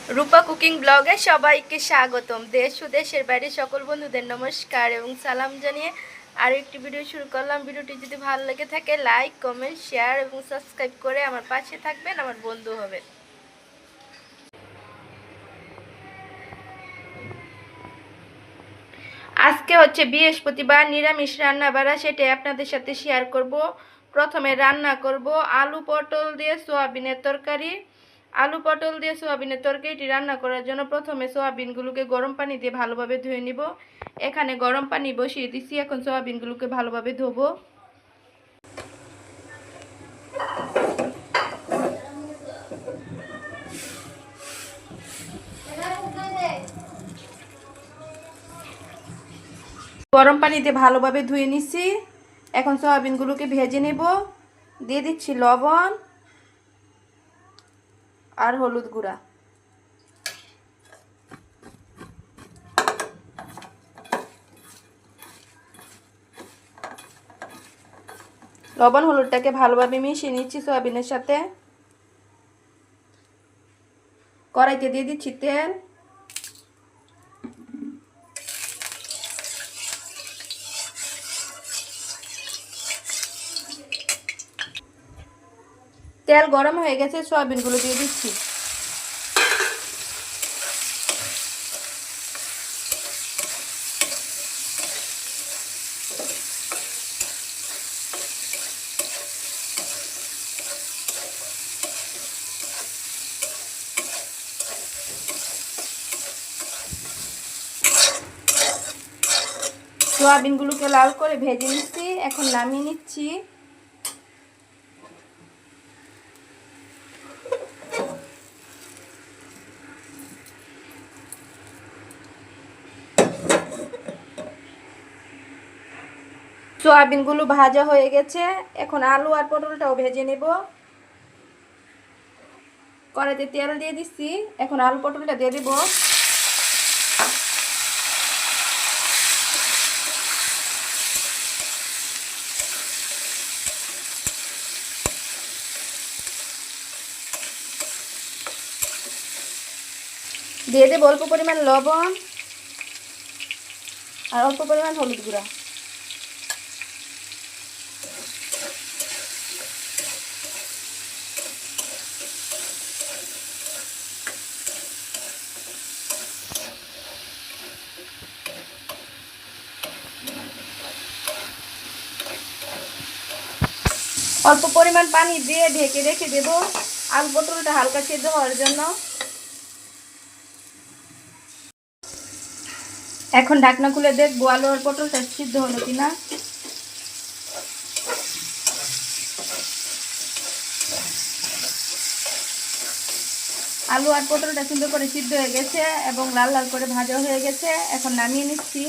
রূপা cooking ব্লগে সবাইকে স্বাগতম। দেশ ও দেশের বাইরে সকল বন্ধুদের নমস্কার এবং সালাম জানিয়ে আরও একটি ভিডিও শুরু করলাম। ভিডিওটি যদি ভালো লেগে থাকে লাইক, কমেন্ট, শেয়ার এবং সাবস্ক্রাইব করে আমার পাশে থাকবেন, আমার বন্ধু হবেন। আজকে হচ্ছে বৃহস্পতিবার, নিরামিষ রান্না বাড়া সেটাই আপনাদের সাথে শেয়ার করব। প্রথমে রান্না করব আলু পটল দিয়ে সোয়াবিনের তরকারি। আলু পটল দিয়ে সোয়াবিনের তরকারিটি রান্না করার জন্য প্রথমে সোয়াবিনগুলোকে গরম পানি দিয়ে ভালোভাবে ধুয়ে নিব। এখানে গরম পানি বসিয়ে দিচ্ছি, এখন সোয়াবিনগুলোকে ভালোভাবে ধোবো। গরম পানিতে ভালোভাবে ধুয়ে নিচ্ছি। এখন সয়াবিনগুলোকে ভেজে নেব। দিয়ে দিচ্ছি লবণ আর হলুদ গুঁড়া। লবণ হলুদটাকে ভালোভাবে মিশিয়ে নিচ্ছি সয়াবিনের সাথে। কড়াইতে দিয়ে দিচ্ছি তেল। তেল গরম হয়ে গেছে, সয়াবিনগুলো দিয়ে দিচ্ছি। সোয়াবিনগুলোকে লাল করে ভেজে নিচ্ছি, এখন নামিয়ে নিচ্ছি। সোয়াবিনগুলো ভাজা হয়ে গেছে, এখন আলু আর পটলটাও ভেজে নেব। কড়াইতে তেল দিয়ে দিচ্ছি, এখন আলু পটলটা দিয়ে দেব। দিয়ে দেব অল্প পরিমাণ লবণ আর অল্প পরিমাণ হলুদ গুঁড়া। অল্প পরিমাণ পানি দিয়ে ঢেকে রেখে দেব আলু পটলটা হালকা সেদ্ধ হওয়ার জন্য। এখন ঢাকনা খুলে দেখবো আলু আর পটলটা সিদ্ধ হলো কিনা। আলু আর পটলটা সুন্দর করে সিদ্ধ হয়ে গেছে এবং লাল লাল করে ভাজা হয়ে গেছে, এখন নামিয়ে নিচ্ছি।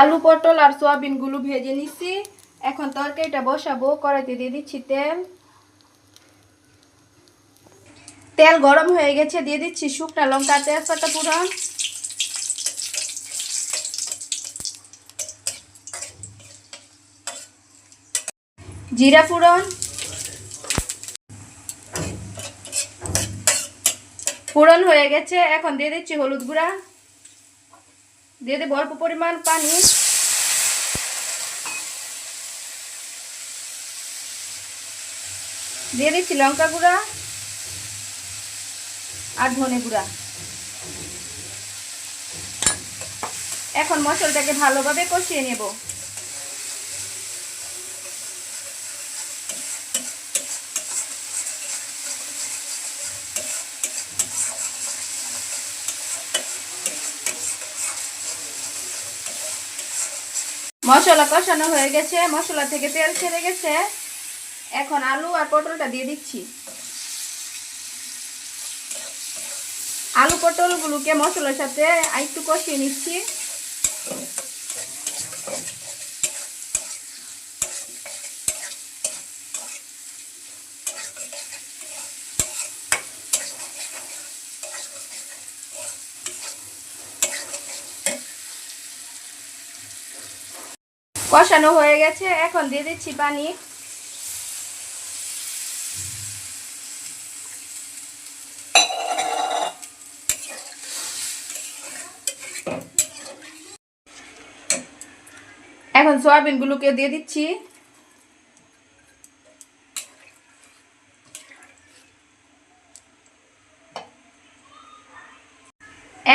আলু পটল আর সোয়াবিনগুলো ভেজে নিচ্ছি, এখন তরকারিটা বসাবো। কড়াইতে দিয়ে দিচ্ছি তেল। তেল গরম হয়ে গেছে, দিয়ে দিচ্ছি শুকনা লঙ্কা, তেজপাতা ফোড়ন, জিরা ফোড়ন। ফোড়ন হয়ে গেছে, এখন দিয়ে দিচ্ছি হলুদ গুঁড়া। দিয়ে দেবো অল্প পরিমাণ পানি। দিয়ে দিচ্ছি লঙ্কা গুঁড়া আর ধনে গুঁড়া। এখন মশলাটাকে ভালোভাবে কষিয়ে নেব। মশলা কষানো হয়ে গেছে, মশলা থেকে তেল ছেড়ে গেছে, এখন আলু আর পটলটা দিয়ে দিচ্ছি। আলু পটলগুলোকে মশলার সাথে একটু কষিয়ে নিচ্ছি। কষানো হয়ে গেছে, এখন দিয়ে দিচ্ছি পানি। এখন সয়াবিনগুলোকে দিয়ে দিচ্ছি।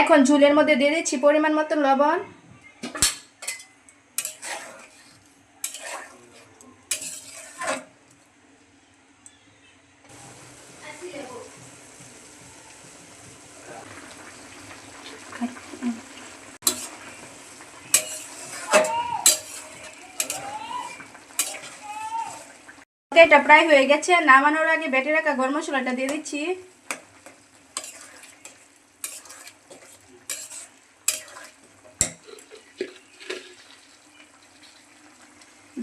এখন ঝোলের মধ্যে দিয়ে দিচ্ছি পরিমাণ মতো লবণ। এটা প্রায় হয়ে গেছে, নামানোর আগে বেটে রাখা গরম মশলাটা দিয়ে দিচ্ছি।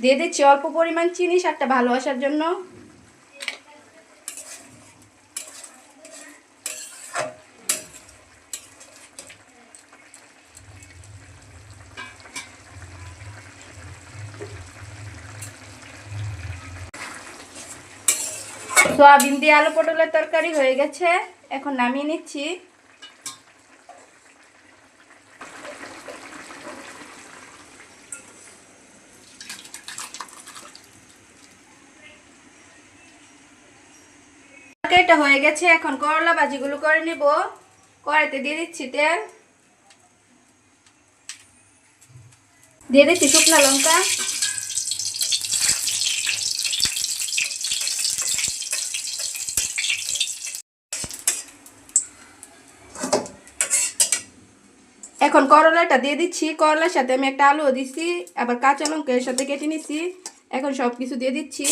দিয়ে দিচ্ছি অল্প পরিমাণ চিনি স্বাদটা ভালো আসার জন্য। সয়াবিন দিয়ে আলু পটলের তরকারি হয়ে গেছে, এখন নামিয়ে নিচ্ছি। তরকারিটা হয়ে গেছে, এখন করলা ভাজিগুলো করে নিব। কড়াইতে দিয়ে দিচ্ছি তেল, দিয়ে দিচ্ছি শুকনো লঙ্কা, এখন করলাটা দিয়ে দিচ্ছি। করলার সাথে আমি একটা আলুও দিচ্ছি, আবার কাঁচা লঙ্কা এর সাথে কেটে নিচ্ছি। এখন সব কিছু দিয়ে দিচ্ছি।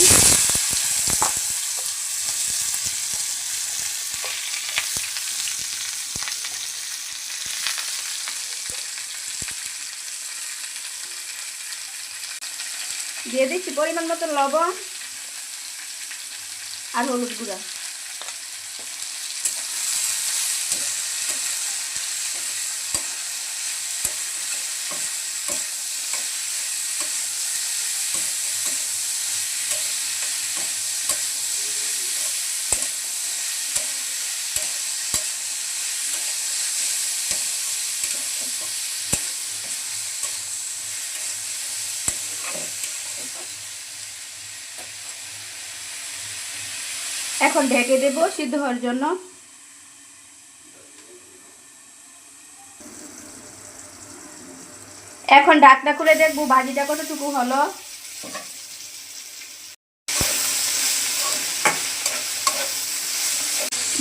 দিয়ে দিচ্ছি পরিমাণ মতো লবণ আর হলুদ গুঁড়া। এখন ঢেকে দেব সিদ্ধ হওয়ার জন্য। এখন ঢাকনা খুলে দেখবো ভাজিটা কতটুকু হলো।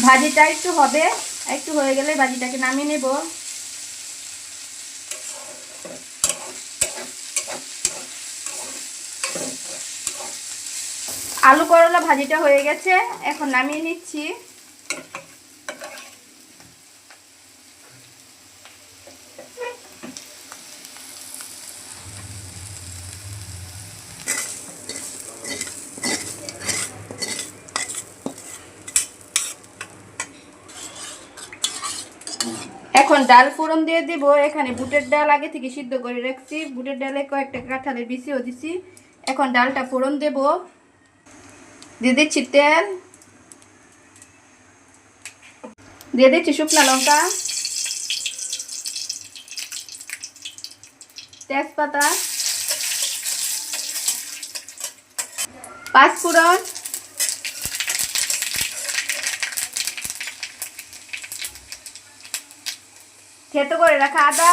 ভাজিটা একটু হবে, একটু হয়ে গেলে ভাজিটাকে নামিয়ে নেব। আলু করলা ভাজিটা হয়ে গেছে, এখন নামিয়ে নিচ্ছি। এখন ডাল ফোড়ন দিয়ে দিব। এখানে বুটের ডাল আগে থেকে সিদ্ধ করে রাখছি, বুটের ডালে কয়েকটা কাঁঠালের বিচিও দিছি। এখন ডালটা ফোড়ন দেব, দিয়ে দিচ্ছি তেল, দিয়ে দিচ্ছি শুকনো লঙ্কা, তেজপাতা, পাঁচফোড়ন, থেতো করে রাখা আদা,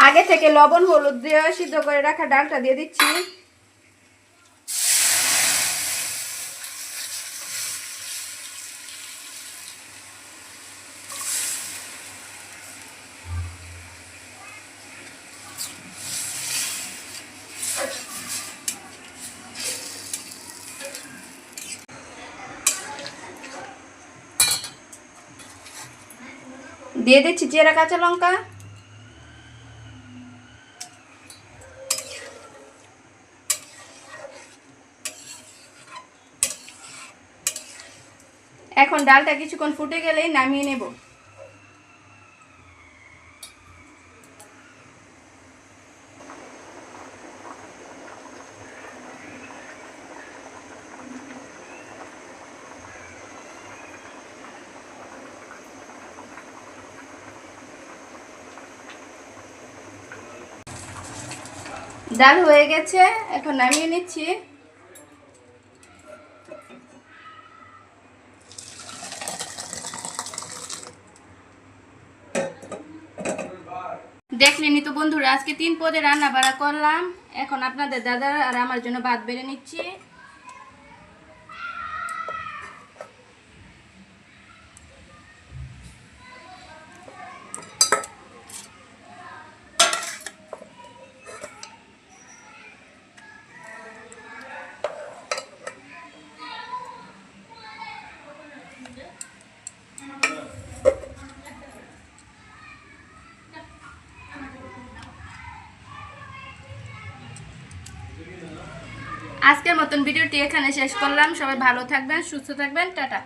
আগে থেকে লবণ হলুদ দিয়ে সিদ্ধ করে রাখা ডালটা দিয়ে দিচ্ছি। দিয়ে দিচ্ছি চেরা কাঁচা লঙ্কা, এখন ডালটা কিছুক্ষণ ফুটে গেলেই নামিয়ে নেব। ডাল হয়ে গেছে, এখন নামিয়ে নিচ্ছি। দেখলেনি তো বন্ধুরা, আজকে 3 পদে রান্না বাড়া করলাম। এখন আপনাদের দাদা আর আমার জন্য ভাত বেড়ে নিচ্ছি। আজকের মতন ভিডিওটি এখানে শেষ করলাম। সবাই ভালো থাকবেন, সুস্থ থাকবেন, টাটা।